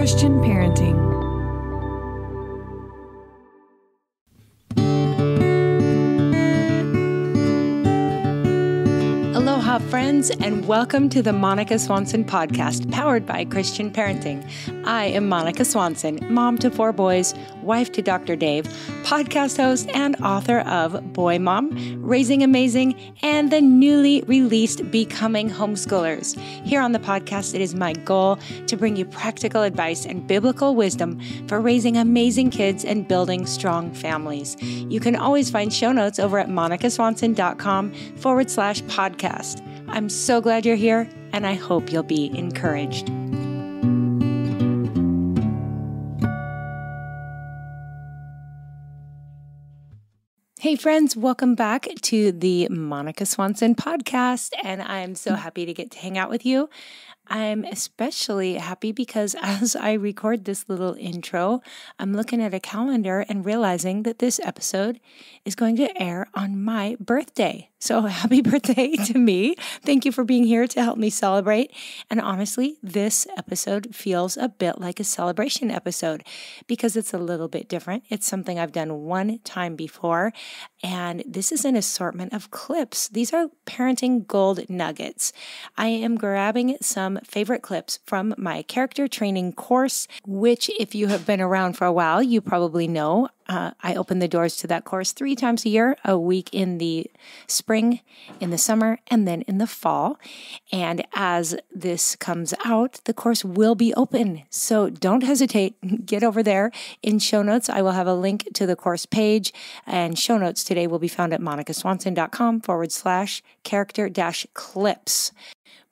Christian parenting. Aloha, friends, and welcome to the Monica Swanson podcast, powered by Christian Parenting. I am Monica Swanson, mom to 4 boys, wife to Dr. Dave, podcast host and author of Boy Mom, Raising Amazing, and the newly released Becoming Homeschoolers. Here on the podcast, it is my goal to bring you practical advice and biblical wisdom for raising amazing kids and building strong families. You can always find show notes over at monicaswanson.com/podcast. I'm so glad you're here, and I hope you'll be encouraged. Hey friends, welcome back to the Monica Swanson podcast, and I'm so happy to get to hang out with you. I'm especially happy because as I record this little intro, I'm looking at a calendar and realizing that this episode is going to air on my birthday. So happy birthday to me. Thank you for being here to help me celebrate. And honestly, this episode feels a bit like a celebration episode because it's a little bit different. It's something I've done one time before, and this is an assortment of clips. These are parenting gold nuggets. I am grabbing some favorite clips from my character training course, which if you have been around for a while, you probably know. I open the doors to that course 3 times a year, a week in the spring, in the summer, and then in the fall. And as this comes out, the course will be open. So don't hesitate. Get over there. In show notes, I will have a link to the course page, and show notes today will be found at monicaswanson.com/character-clips.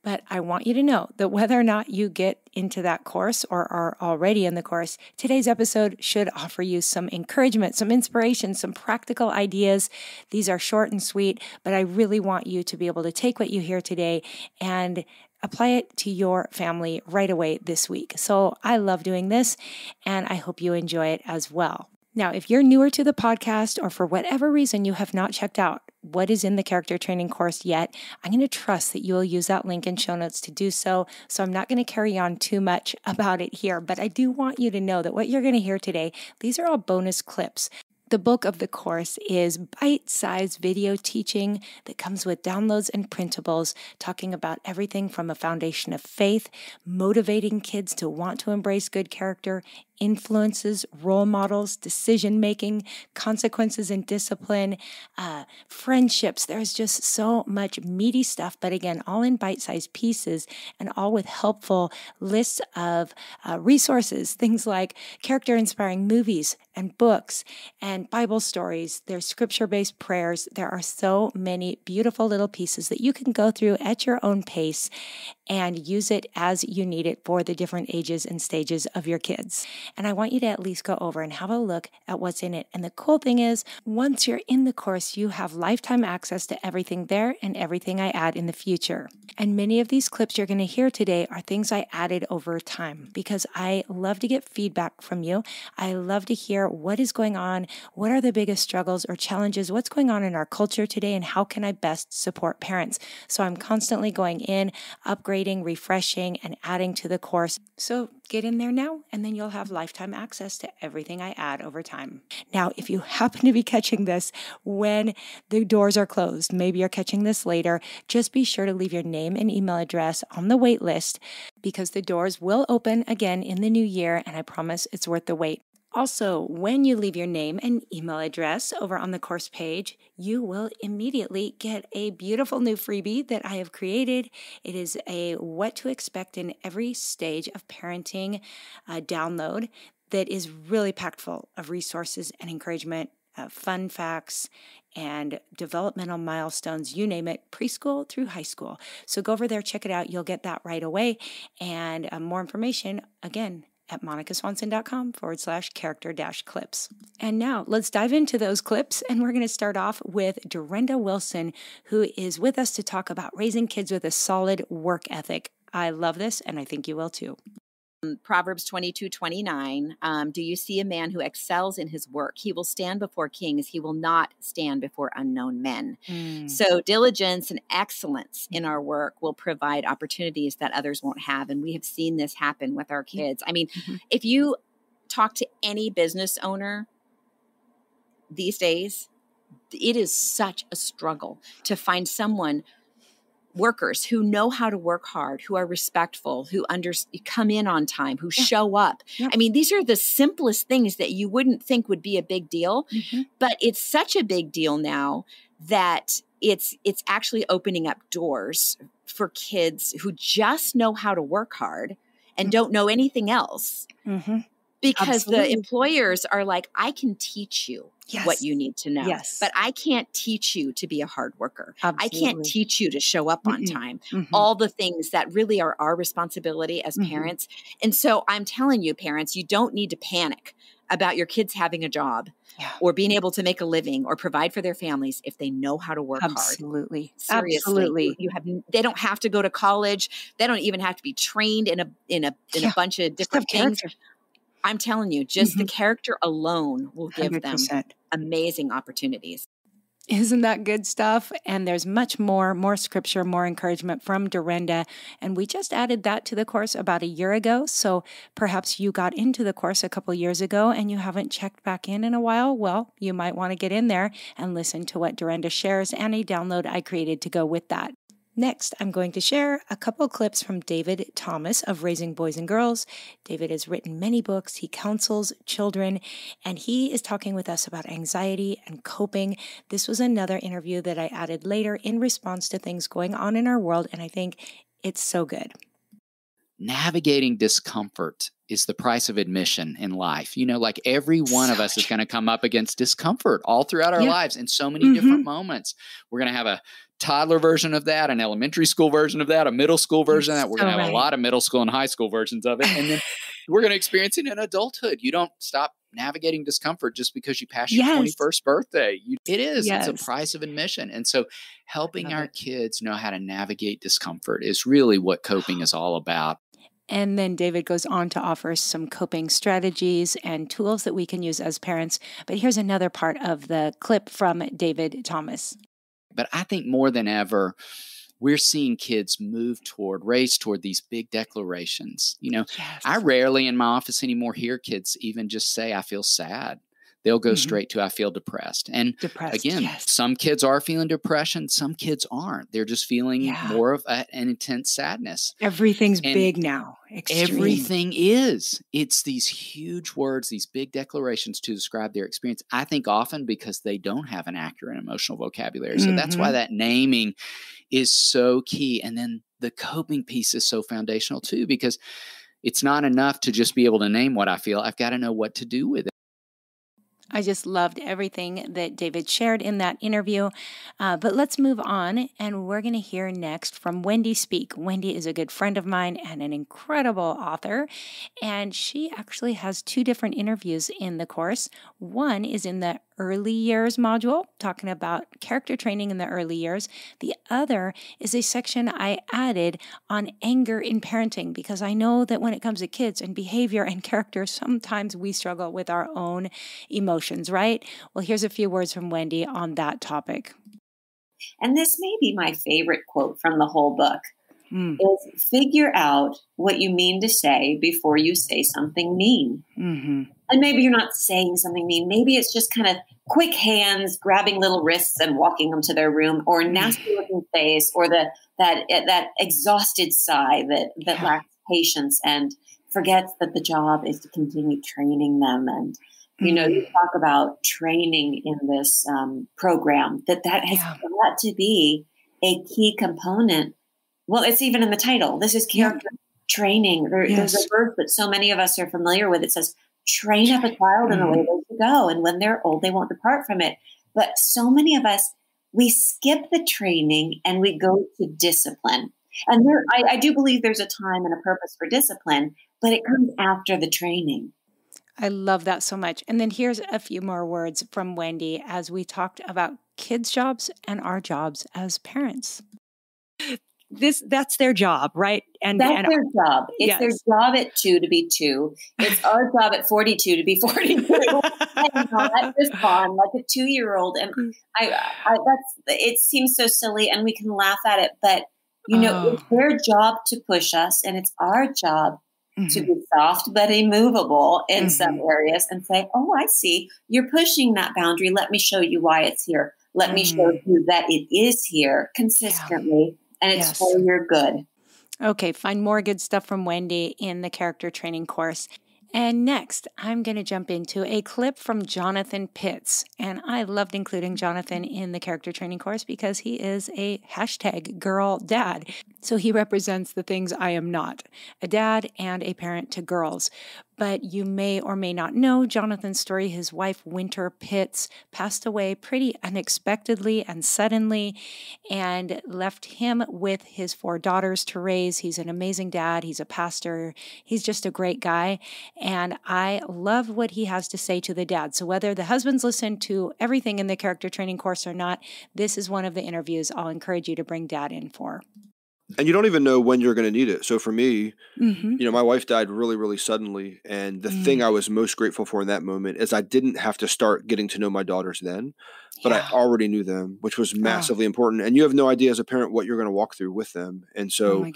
But I want you to know that whether or not you get into that course or are already in the course, today's episode should offer you some encouragement, some inspiration, some practical ideas. These are short and sweet, but I really want you to be able to take what you hear today and apply it to your family right away this week. So I love doing this, and I hope you enjoy it as well. Now, if you're newer to the podcast or for whatever reason you have not checked out what is in the character training course yet, I'm going to trust that you will use that link in show notes to do so. So I'm not going to carry on too much about it here, but I do want you to know that what you're going to hear today, these are all bonus clips. The bulk of the course is bite-sized video teaching that comes with downloads and printables, talking about everything from a foundation of faith, motivating kids to want to embrace good character, influences, role models, decision-making, consequences and discipline, friendships. There's just so much meaty stuff, but again, all in bite-sized pieces and all with helpful lists of resources, things like character-inspiring movies and books and Bible stories. There's scripture-based prayers. There are so many beautiful little pieces that you can go through at your own pace and use it as you need it for the different ages and stages of your kids. And I want you to at least go over and have a look at what's in it. And the cool thing is, once you're in the course, you have lifetime access to everything there and everything I add in the future. And many of these clips you're going to hear today are things I added over time because I love to get feedback from you. I love to hear what is going on, what are the biggest struggles or challenges, what's going on in our culture today, and how can I best support parents. So I'm constantly going in, upgrading, refreshing, and adding to the course. So get in there now, and then you'll have lifetime access to everything I add over time. Now, if you happen to be catching this when the doors are closed, maybe you're catching this later, just be sure to leave your name and email address on the wait list because the doors will open again in the new year, and I promise it's worth the wait. Also, when you leave your name and email address over on the course page, you will immediately get a beautiful new freebie that I have created. It is a what to expect in every stage of parenting download that is really packed full of resources and encouragement, fun facts, and developmental milestones, you name it, preschool through high school. So go over there, check it out. You'll get that right away. And more information, again, at monicaswanson.com/character-clips. And now let's dive into those clips. And we're going to start off with Dorenda Wilson, who is with us to talk about raising kids with a solid work ethic. I love this, and I think you will too. Proverbs 22:29. Do you see a man who excels in his work? He will stand before kings. He will not stand before unknown men. So diligence and excellence in our work will provide opportunities that others won't have. And we have seen this happen with our kids. I mean, if you talk to any business owner these days, it is such a struggle to find workers who know how to work hard, who are respectful, who come in on time, who show up. I mean, these are the simplest things that you wouldn't think would be a big deal, but it's such a big deal now that it's actually opening up doors for kids who just know how to work hard and don't know anything else. Because the employers are like, I can teach you what you need to know, but I can't teach you to be a hard worker. I can't teach you to show up on time. All the things that really are our responsibility as parents. And so I'm telling you, parents, you don't need to panic about your kids having a job or being able to make a living or provide for their families if they know how to work hard. Seriously. They don't have to go to college. They don't even have to be trained in a bunch of different things. I'm telling you, just the character alone will give 100%. Them amazing opportunities. Isn't that good stuff? And there's much more scripture, more encouragement from Dorinda. And we just added that to the course about a year ago. So perhaps you got into the course a couple years ago and you haven't checked back in a while. Well, you might want to get in there and listen to what Dorinda shares and a download I created to go with that. Next, I'm going to share a couple clips from David Thomas of Raising Boys and Girls. David has written many books. He counsels children, and he is talking with us about anxiety and coping. This was another interview that I added later in response to things going on in our world, and I think it's so good. Navigating discomfort is the price of admission in life. You know, like every one of us is going to come up against discomfort all throughout our lives in so many different moments. We're going to have a toddler version of that, an elementary school version of that, a middle school version of that. We're going to have a lot of middle school and high school versions of it. And then we're going to experience it in adulthood. You don't stop navigating discomfort just because you pass your 21st birthday. It's a price of admission. And so helping our kids know how to navigate discomfort is really what coping is all about. And then David goes on to offer some coping strategies and tools that we can use as parents. But here's another part of the clip from David Thomas. But I think more than ever, we're seeing kids race toward these big declarations. You know, I rarely in my office anymore hear kids even just say, I feel sad. They'll go straight to, I feel depressed. And again, some kids are feeling depression. Some kids aren't. They're just feeling more of an intense sadness. Everything's big now. Extreme. Everything is. It's these huge words, these big declarations to describe their experience. I think often because they don't have an accurate emotional vocabulary. So that's why that naming is so key. And then the coping piece is so foundational too, because it's not enough to just be able to name what I feel. I've got to know what to do with it. I just loved everything that David shared in that interview. But let's move on, and we're going to hear next from Wendy Speak. Wendy is a good friend of mine and an incredible author, and she actually has two different interviews in the course. One is in the early years module, talking about character training in the early years. The other is a section I added on anger in parenting, because I know that when it comes to kids and behavior and character, sometimes we struggle with our own emotions, right? Well, here's a few words from Wendy on that topic. And this may be my favorite quote from the whole book, is figure out what you mean to say before you say something mean. And maybe you're not saying something mean. Maybe it's just kind of quick hands, grabbing little wrists and walking them to their room, or nasty looking face, or that exhausted sigh that lacks patience and forgets that the job is to continue training them. And, you know, you talk about training in this program, that has got to be a key component. Well, it's even in the title. This is character training. There's a verse that so many of us are familiar with. It says, train up a child in the way they should go, and when they're old, they won't depart from it. But so many of us, we skip the training and we go to discipline. And I do believe there's a time and a purpose for discipline, but it comes after the training. I love that so much. And then here's a few more words from Wendy as we talked about kids' jobs and our jobs as parents. that's their job, right? That's their job. It's yes. their job at 2 to be 2. It's our job at 42 to be 42 and not respond like a 2-year-old. And it seems so silly and we can laugh at it, but it's their job to push us and it's our job to be soft but immovable in some areas and say, oh, I see. You're pushing that boundary. Let me show you why it's here. Let me show you that it is here consistently and it's for your good. Okay, find more good stuff from Wendy in the character training course. And next, I'm going to jump into a clip from Jonathan Pitts. And I loved including Jonathan in the character training course because he is a #girl dad. So he represents the things I am not, a dad and a parent to girls. But you may or may not know Jonathan's story. His wife, Winter Pitts, passed away pretty unexpectedly and suddenly and left him with his 4 daughters to raise. He's an amazing dad. He's a pastor. He's just a great guy. And I love what he has to say to the dad. So whether the husbands listen to everything in the character training course or not, this is one of the interviews I'll encourage you to bring dad in for. And you don't even know when you're going to need it. So for me, my wife died really, really suddenly. And the thing I was most grateful for in that moment is I didn't have to start getting to know my daughters then, but I already knew them, which was massively important. And you have no idea as a parent what you're going to walk through with them. And so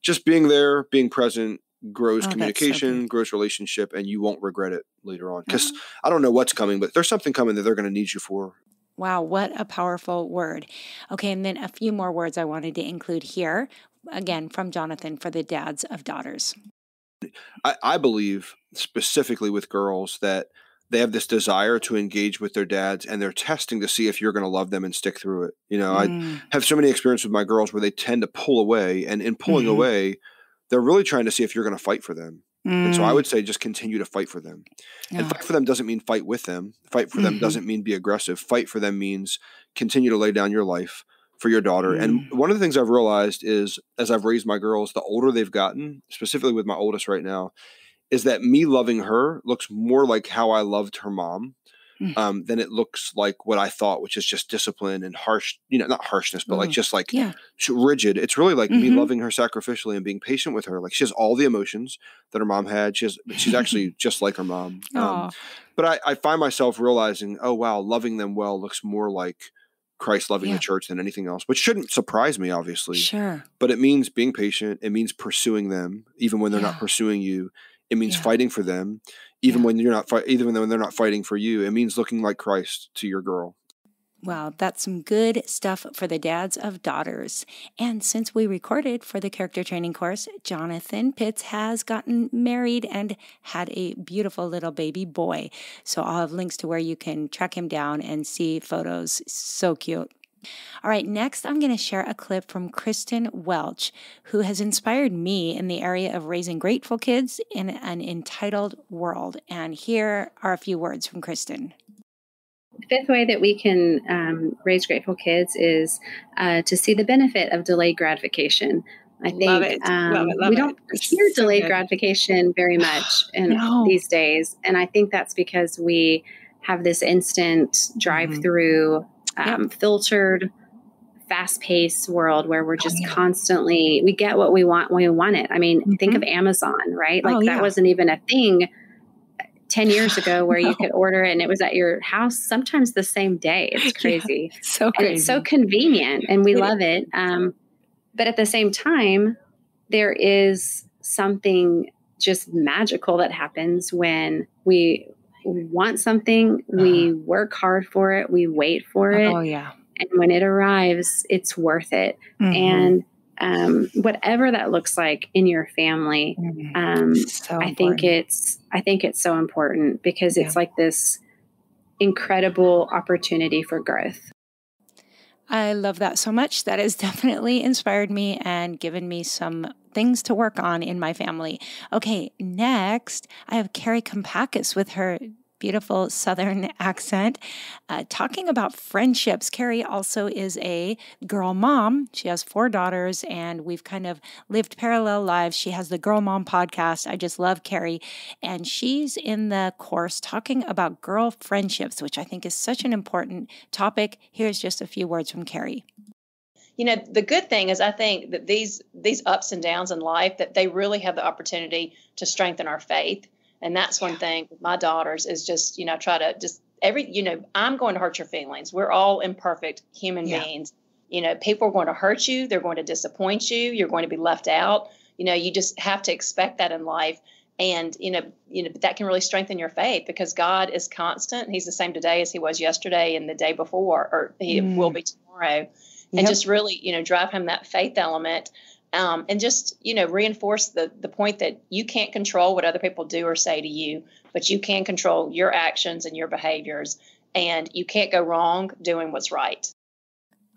just being there, being present, grows communication, grows relationship, and you won't regret it later on. Because I don't know what's coming, but there's something coming that they're going to need you for. Wow, what a powerful word. Okay, and then a few more words I wanted to include here, again, from Jonathan for the dads of daughters. I believe specifically with girls that they have this desire to engage with their dads and they're testing to see if you're going to love them and stick through it. I have so many experiences with my girls where they tend to pull away, and in pulling away, they're really trying to see if you're going to fight for them. And so I would say just continue to fight for them. And fight for them doesn't mean fight with them. Fight for them doesn't mean be aggressive. Fight for them means continue to lay down your life for your daughter. And one of the things I've realized is as I've raised my girls, the older they've gotten, specifically with my oldest right now, is that me loving her looks more like how I loved her mom than it looks like what I thought, which is just discipline and harsh, not harshness, but like just like rigid. It's really like me loving her sacrificially and being patient with her. Like she has all the emotions that her mom had. She's actually just like her mom. But I find myself realizing, oh, wow, loving them well looks more like Christ loving the church than anything else, which shouldn't surprise me, obviously. Sure. But it means being patient. It means pursuing them, even when they're not pursuing you. It means fighting for them, even when you're not even when they're not fighting for you. It means looking like Christ to your girl. Wow, that's some good stuff for the dads of daughters. And since we recorded for the character training course, Jonathan Pitts has gotten married and had a beautiful little baby boy. So I'll have links to where you can track him down and see photos. So cute. All right, next I'm going to share a clip from Kristen Welch, who has inspired me in the area of raising grateful kids in an entitled world. And here are a few words from Kristen. The fifth way that we can raise grateful kids is to see the benefit of delayed gratification. I think Love it. We don't hear delayed gratification very much these days. And I think that's because we have this instant drive-through, filtered, fast-paced world where we're just constantly, we get what we want when we want it. I mean, think of Amazon, right? Like that wasn't even a thing 10 years ago where you could order it and it was at your house sometimes the same day. It's crazy. So crazy. And it's so convenient and we love it. But at the same time, there is something just magical that happens when we want something, we work hard for it, we wait for it. Oh, yeah. And when it arrives, it's worth it. And whatever that looks like in your family, I think it's so important because it's like this incredible opportunity for growth. I love that so much. That has definitely inspired me and given me some things to work on in my family. Okay, next I have Carrie Kompakis with her beautiful Southern accent, talking about friendships. Carrie also is a girl mom. She has 4 daughters, and we've kind of lived parallel lives. She has the Girl Mom podcast. I just love Carrie. And she's in the course talking about girl friendships, which I think is such an important topic. Here's just a few words from Carrie. the good thing is I think that these ups and downs in life, that they really have the opportunity to strengthen our faith. And that's one thing with my daughters is just, try to just I'm going to hurt your feelings. We're all imperfect human beings. People are going to hurt you. They're going to disappoint you. You're going to be left out. You just have to expect that in life. And, that can really strengthen your faith because God is constant. He's the same today as he was yesterday and the day before, or he will be tomorrow. And just really, drive home that faith element. And just, reinforce the point that you can't control what other people do or say to you, but you can control your actions and your behaviors. And you can't go wrong doing what's right.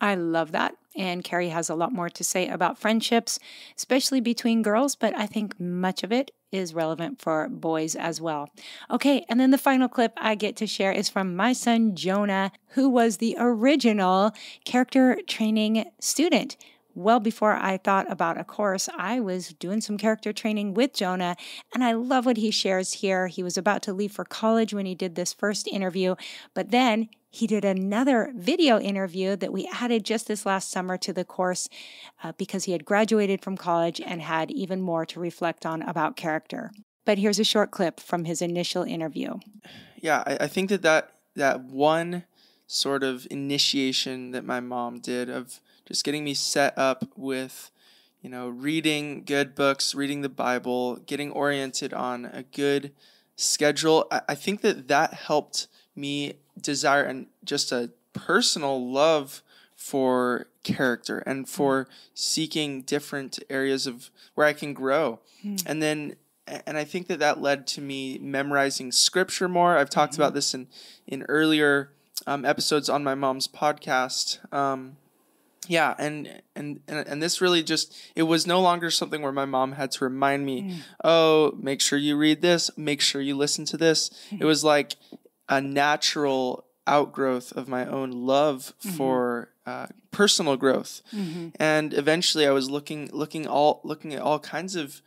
I love that. And Carrie has a lot more to say about friendships, especially between girls, but I think much of it is relevant for boys as well. Okay, and then the final clip I get to share is from my son, Jonah, who was the original character training student. Well, before I thought about a course, I was doing some character training with Jonah, and I love what he shares here. He was about to leave for college when he did this first interview, but then he did another video interview that we added just this last summer to the course because he had graduated from college and had even more to reflect on about character. But here's a short clip from his initial interview. Yeah, I think that one sort of initiation that my mom did of just getting me set up with, reading good books, reading the Bible, getting oriented on a good schedule. I think that helped me desire and just a personal love for character and for seeking different areas of where I can grow. And I think that led to me memorizing scripture more. I've talked about this in earlier episodes on my mom's podcast. And this really just, it was no longer something where my mom had to remind me, oh, make sure you read this, make sure you listen to this. It was like a natural outgrowth of my own love for personal growth. And eventually I was looking at all kinds of,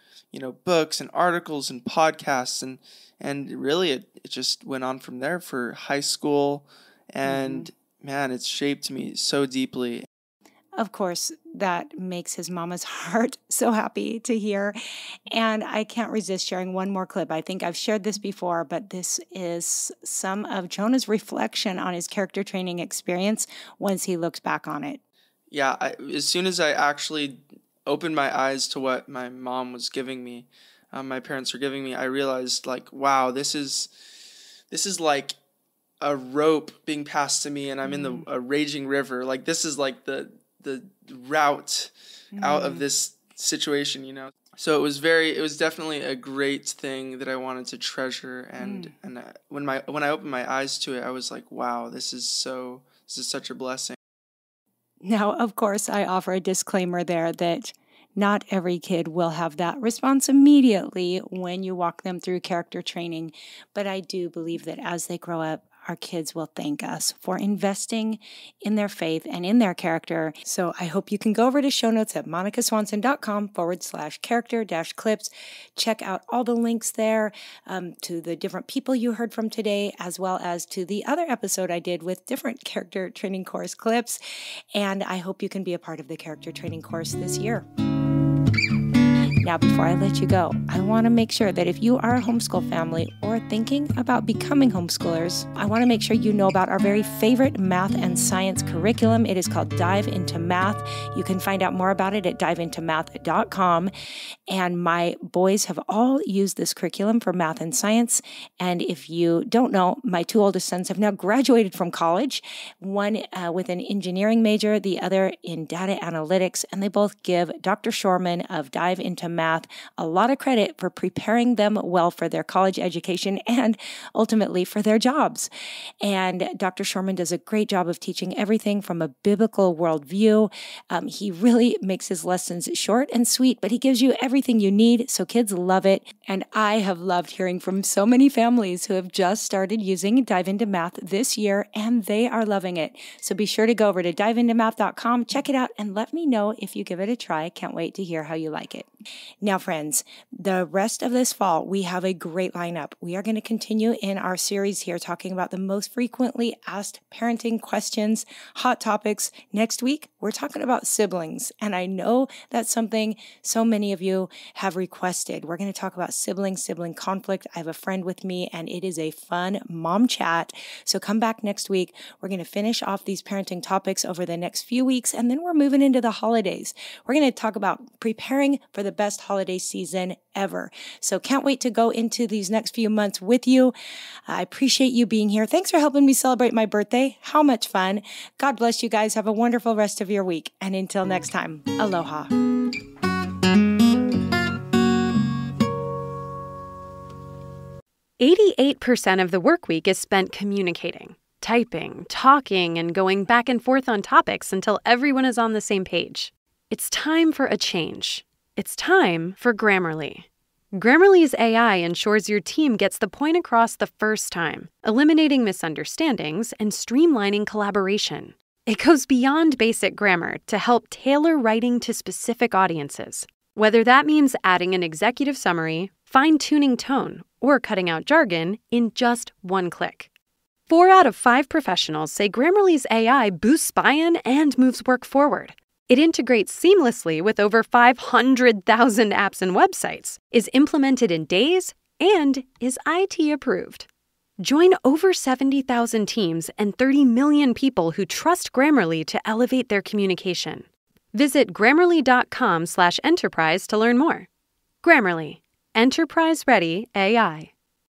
books and articles and podcasts, and really it just went on from there for high school. And man, it's shaped me so deeply. Of course, that makes his mama's heart so happy to hear. And I can't resist sharing one more clip. I think I've shared this before, but this is some of Jonah's reflection on his character training experience once he looks back on it. Yeah, as soon as I actually opened my eyes to what my mom was giving me, my parents were giving me, I realized, like, wow, this is like a rope being passed to me, and I'm in a raging river. Like, this is like the route out of this situation, So it was definitely a great thing that I wanted to treasure. And when I opened my eyes to it, I was like, wow, this is such a blessing. Now, of course, I offer a disclaimer there that not every kid will have that response immediately when you walk them through character training. But I do believe that as they grow up, our kids will thank us for investing in their faith and in their character. So I hope you can go over to show notes at monicaswanson.com/character-clips. Check out all the links there to the different people you heard from today, as well as to the other episode I did with different character training course clips. And I hope you can be a part of the character training course this year. Now, before I let you go, I want to make sure that if you are a homeschool family or thinking about becoming homeschoolers, I want to make sure you know about our very favorite math and science curriculum. It is called Dive Into Math. You can find out more about it at diveintomath.com. And my boys have all used this curriculum for math and science. And if you don't know, my two oldest sons have now graduated from college, one with an engineering major, the other in data analytics. And they both give Dr. Shorman of Dive Into Math a lot of credit for preparing them well for their college education and ultimately for their jobs. And Dr. Shorman does a great job of teaching everything from a biblical worldview. He really makes his lessons short and sweet, but he gives you everything you need, so kids love it. And I have loved hearing from so many families who have just started using Dive Into Math this year, and they are loving it. So be sure to go over to diveintomath.com, check it out, and let me know if you give it a try. Can't wait to hear how you like it. Now, friends, the rest of this fall, we have a great lineup. We are going to continue in our series here talking about the most frequently asked parenting questions, hot topics. Next week, we're talking about siblings. And I know that's something so many of you have requested. We're going to talk about sibling conflict. I have a friend with me, and it is a fun mom chat. So come back next week. We're going to finish off these parenting topics over the next few weeks, and then we're moving into the holidays. We're going to talk about preparing for the best holiday season ever. So can't wait to go into these next few months with you. I appreciate you being here. Thanks for helping me celebrate my birthday. How much fun. God bless you guys. Have a wonderful rest of your week. And until next time, aloha. 88% of the work week is spent communicating, typing, talking, and going back and forth on topics until everyone is on the same page. It's time for a change. It's time for Grammarly. Grammarly's AI ensures your team gets the point across the first time, eliminating misunderstandings and streamlining collaboration. It goes beyond basic grammar to help tailor writing to specific audiences. Whether that means adding an executive summary, fine-tuning tone, or cutting out jargon in just one click. 4 out of 5 professionals say Grammarly's AI boosts buy-in and moves work forward. It integrates seamlessly with over 500,000 apps and websites, is implemented in days, and is IT approved. Join over 70,000 teams and 30 million people who trust Grammarly to elevate their communication. Visit Grammarly.com/enterprise to learn more. Grammarly, enterprise-ready AI.